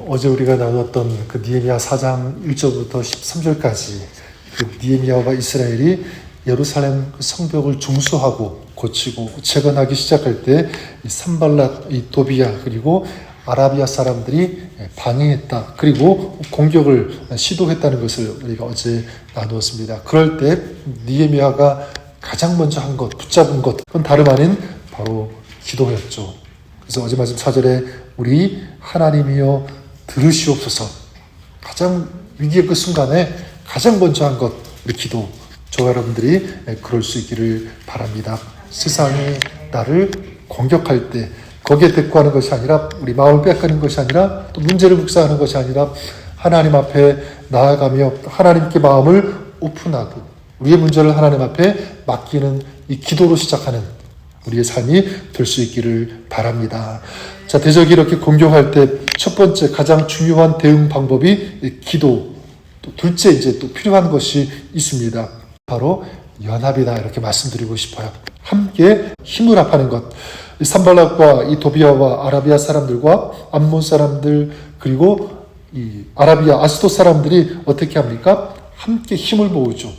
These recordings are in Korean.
어제 우리가 나눴던 그 느헤미야 4장 1절부터 13절까지 그 느헤미야와 이스라엘이 예루살렘 성벽을 중수하고 고치고 재건하기 시작할 때 산발랏, 이 도비야 그리고 아라비아 사람들이 방해했다. 그리고 공격을 시도했다는 것을 우리가 어제 나누었습니다. 그럴 때 느헤미야가 가장 먼저 한 것, 붙잡은 것, 그건 다름 아닌 바로 기도였죠. 그래서 어제 말씀 4절에 우리 하나님이여 들으시옵소서. 가장 위기의 그 순간에 가장 먼저 한 것, 우리 기도. 저와 여러분들이 그럴 수 있기를 바랍니다. 세상이 나를 공격할 때 거기에 대꾸하는 것이 아니라 우리 마음을 빼앗기는 것이 아니라 또 문제를 묵상하는 것이 아니라 하나님 앞에 나아가며 하나님께 마음을 오픈하고 우리의 문제를 하나님 앞에 맡기는 이 기도로 시작하는 우리의 삶이 될 수 있기를 바랍니다. 자, 대적이 이렇게 공격할 때 첫 번째 가장 중요한 대응 방법이 기도. 또 둘째 이제 또 필요한 것이 있습니다. 바로 연합이다 이렇게 말씀드리고 싶어요. 함께 힘을 합하는 것. 산발랏과 이 도비아와 아라비아 사람들과 암몬 사람들 그리고 이 아라비아 아스도 사람들이 어떻게 합니까? 함께 힘을 모으죠.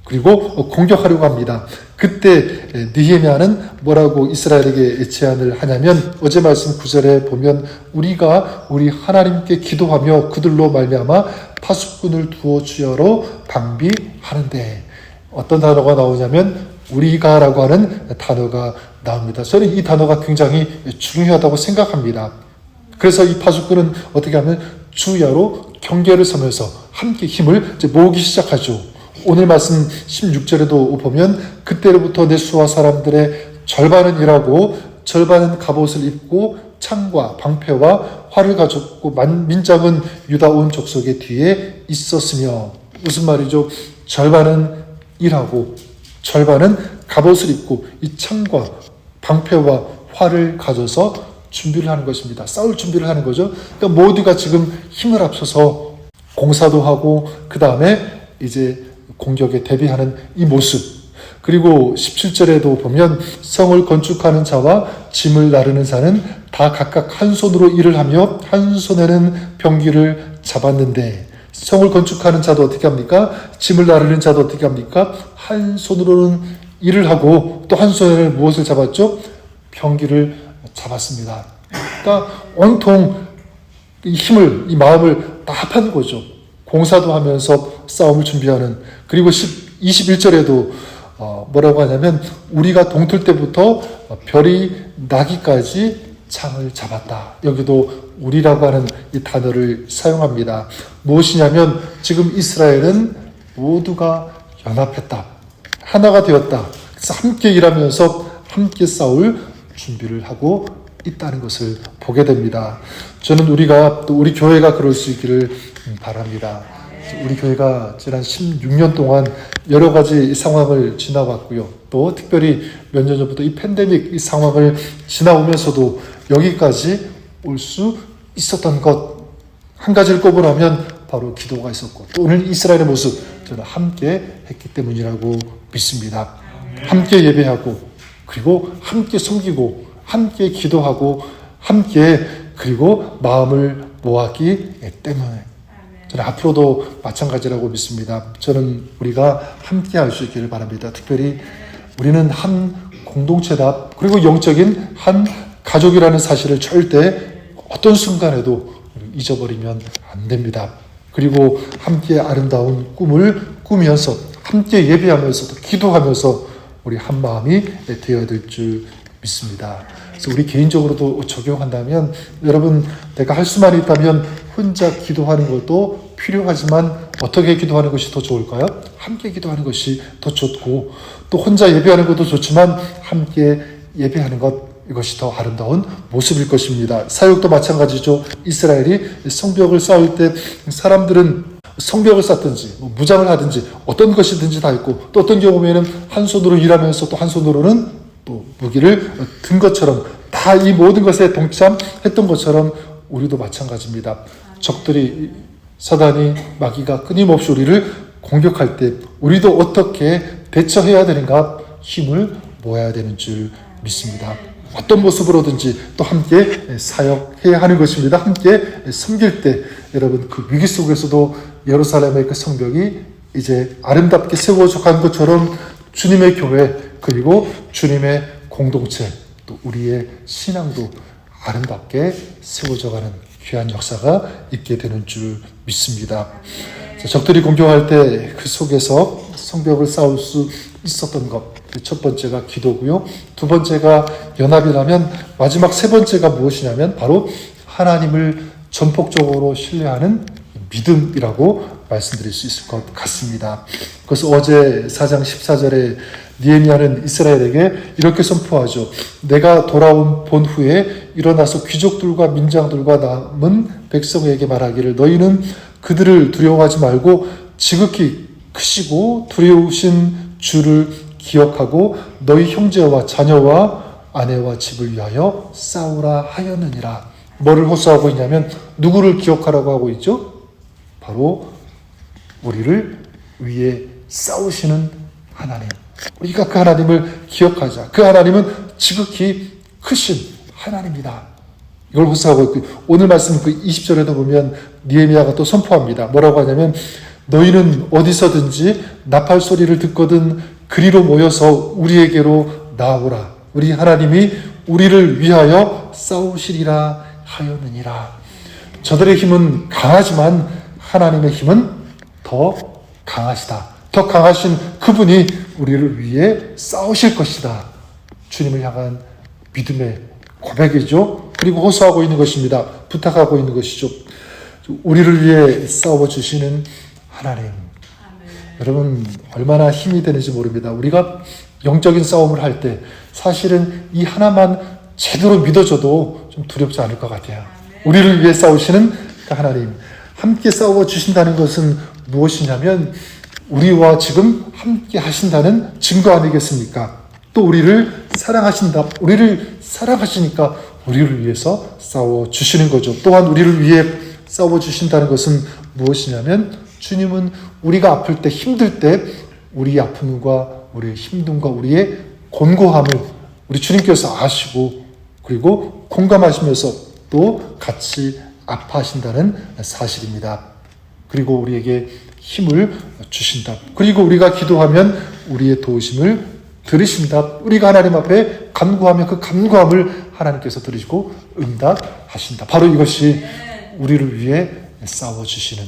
그리고 공격하려고 합니다. 그때 느헤미야는 뭐라고 이스라엘에게 제안을 하냐면 어제 말씀 9절에 보면 우리가 우리 하나님께 기도하며 그들로 말미암아 파수꾼을 두어 주여로 방비하는데 어떤 단어가 나오냐면 우리가라고 하는 단어가 나옵니다. 저는 이 단어가 굉장히 중요하다고 생각합니다. 그래서 이 파수꾼은 어떻게 하면 주야로 경계를 서면서 함께 힘을 모으기 시작하죠. 오늘 말씀 16절에도 보면 그때로부터 내 수하 사람들의 절반은 일하고 절반은 갑옷을 입고 창과 방패와 활을 가졌고 민장은 유다 온 족속의 뒤에 있었으며 무슨 말이죠? 절반은 일하고 절반은 갑옷을 입고 이 창과 방패와 활을 가져서 준비를 하는 것입니다. 싸울 준비를 하는 거죠. 그러니까 모두가 지금 힘을 합쳐서 공사도 하고 그 다음에 이제 공격에 대비하는 이 모습. 그리고 17절에도 보면 성을 건축하는 자와 짐을 나르는 자는 다 각각 한 손으로 일을 하며 한 손에는 병기를 잡았는데 성을 건축하는 자도 어떻게 합니까? 짐을 나르는 자도 어떻게 합니까? 한 손으로는 일을 하고 또 한 손에는 무엇을 잡았죠? 병기를 잡았습니다. 그러니까 온통 이 힘을, 이 마음을 다 합한 거죠. 공사도 하면서 싸움을 준비하는. 그리고 21절에도 뭐라고 하냐면 우리가 동틀 때부터 별이 나기까지 창을 잡았다. 여기도 우리라고 하는 이 단어를 사용합니다. 무엇이냐면 지금 이스라엘은 모두가 연합했다. 하나가 되었다. 그래서 함께 일하면서 함께 싸울 준비를 하고 있다는 것을 보게 됩니다. 저는 우리가 또 우리 교회가 그럴 수 있기를 바랍니다. 우리 교회가 지난 16년 동안 여러 가지 상황을 지나왔고요. 또 특별히 몇 년 전부터 이 팬데믹 이 상황을 지나오면서도 여기까지 올 수 있었던 것 한 가지를 꼽으라면 바로 기도가 있었고 또 오늘 이스라엘의 모습 저는 함께 했기 때문이라고 믿습니다. 함께 예배하고 그리고 함께 섬기고 함께 기도하고 함께 그리고 마음을 모았기 때문에 저는 앞으로도 마찬가지라고 믿습니다. 저는 우리가 함께 할 수 있기를 바랍니다. 특별히 우리는 한 공동체다. 그리고 영적인 한 가족이라는 사실을 절대 어떤 순간에도 잊어버리면 안 됩니다. 그리고 함께 아름다운 꿈을 꾸면서 함께 예배하면서도 기도하면서 우리 한 마음이 되어야 될 줄 믿습니다. 그래서 우리 개인적으로도 적용한다면 여러분 내가 할 수만 있다면 혼자 기도하는 것도 필요하지만 어떻게 기도하는 것이 더 좋을까요? 함께 기도하는 것이 더 좋고 또 혼자 예배하는 것도 좋지만 함께 예배하는 것 이것이 더 아름다운 모습일 것입니다. 사역도 마찬가지죠. 이스라엘이 성벽을 쌓을 때 사람들은 성벽을 쌓든지 무장을 하든지 어떤 것이든지 다 있고 또 어떤 경우에는 한 손으로 일하면서 또 한 손으로는 또 무기를 든 것처럼 다 이 모든 것에 동참했던 것처럼 우리도 마찬가지입니다. 적들이 사단이 마귀가 끊임없이 우리를 공격할 때 우리도 어떻게 대처해야 되는가 힘을 모아야 되는 줄 믿습니다. 어떤 모습으로든지 또 함께 사역해야 하는 것입니다. 함께 섬길 때 여러분 그 위기 속에서도 예루살렘의 그 성벽이 이제 아름답게 세워져 간 것처럼 주님의 교회 그리고 주님의 공동체 또 우리의 신앙도 아름답게 세워져 가는 귀한 역사가 있게 되는 줄 믿습니다. 적들이 공격할 때 그 속에서 성벽을 쌓을 수 있었던 것. 첫 번째가 기도고요. 두 번째가 연합이라면 마지막 세 번째가 무엇이냐면 바로 하나님을 전폭적으로 신뢰하는 믿음이라고 말씀드릴 수 있을 것 같습니다. 그래서 어제 4장 14절에 느헤미야는 이스라엘에게 이렇게 선포하죠. 내가 돌아온 본 후에 일어나서 귀족들과 민장들과 남은 백성에게 말하기를 너희는 그들을 두려워하지 말고 지극히 크시고 두려우신 주를 기억하고 너희 형제와 자녀와 아내와 집을 위하여 싸우라 하였느니라. 뭐를 호소하고 있냐면 누구를 기억하라고 하고 있죠? 바로 우리를 위해 싸우시는 하나님. 우리가 그 하나님을 기억하자. 그 하나님은 지극히 크신 하나님이다. 이걸 호소하고 있고 오늘 말씀 그 20절에도 보면 느헤미야가 또 선포합니다. 뭐라고 하냐면 너희는 어디서든지 나팔 소리를 듣거든 그리로 모여서 우리에게로 나오라. 우리 하나님이 우리를 위하여 싸우시리라 하였느니라. 저들의 힘은 강하지만 하나님의 힘은 더 강하시다. 더 강하신 그분이 우리를 위해 싸우실 것이다. 주님을 향한 믿음의 고백이죠. 그리고 호소하고 있는 것입니다. 부탁하고 있는 것이죠. 우리를 위해 싸워주시는 하나님. 아멘. 여러분 얼마나 힘이 되는지 모릅니다. 우리가 영적인 싸움을 할 때 사실은 이 하나만 제대로 믿어줘도 좀 두렵지 않을 것 같아요. 아멘. 우리를 위해 싸우시는 그 하나님. 함께 싸워주신다는 것은 무엇이냐면 우리와 지금 함께 하신다는 증거 아니겠습니까? 또 우리를 사랑하신다. 우리를 사랑하시니까 우리를 위해서 싸워주시는 거죠. 또한 우리를 위해 싸워주신다는 것은 무엇이냐면 주님은 우리가 아플 때 힘들 때 우리의 아픔과 우리의 힘듦과 우리의 곤고함을 우리 주님께서 아시고 그리고 공감하시면서 또 같이 아파하신다는 사실입니다. 그리고 우리에게 힘을 주신다. 그리고 우리가 기도하면 우리의 도우심을 들으신다. 우리가 하나님 앞에 간구하면 그 간구함을 하나님께서 들으시고 응답하신다. 바로 이것이 우리를 위해 싸워주시는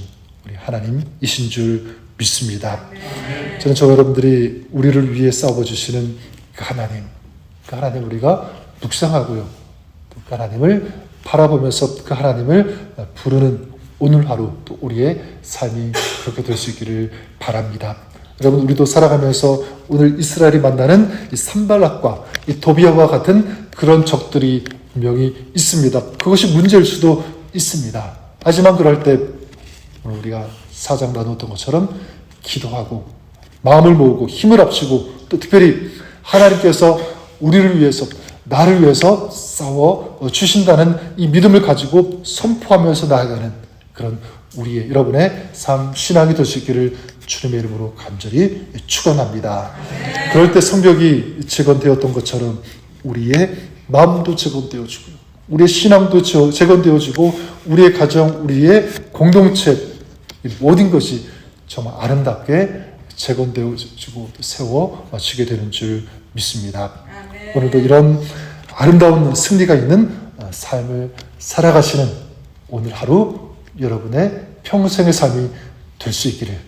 우리 하나님이신 줄 믿습니다. 저는 저 여러분들이 우리를 위해 싸워주시는 그 하나님 우리가 묵상하고요. 그 하나님을 바라보면서 그 하나님을 부르는 오늘 하루 또 우리의 삶이 그렇게 될 수 있기를 바랍니다. 여러분 우리도 살아가면서 오늘 이스라엘이 만나는 이 산발락과 이 도비아와 같은 그런 적들이 분명히 있습니다. 그것이 문제일 수도 있습니다. 하지만 그럴 때 오늘 우리가 4장 나눴던 것처럼 기도하고 마음을 모으고 힘을 합치고 또 특별히 하나님께서 우리를 위해서 나를 위해서 싸워 주신다는 이 믿음을 가지고 선포하면서 나아가는 그런 우리의 여러분의 삶 신앙이 될 수 있기를 주님의 이름으로 간절히 축원합니다. 그럴 때 성벽이 재건되었던 것처럼 우리의 마음도 재건되어지고요. 우리의 신앙도 재건되어지고 우리의 가정, 우리의 공동체 모든 것이 정말 아름답게 재건되어지고 세워지게 되는 줄 믿습니다. 오늘도 이런 아름다운 승리가 있는 삶을 살아가시는 오늘 하루 여러분의 평생의 삶이 될 수 있기를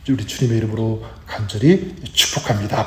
우리 주님의 이름으로 간절히 축복합니다.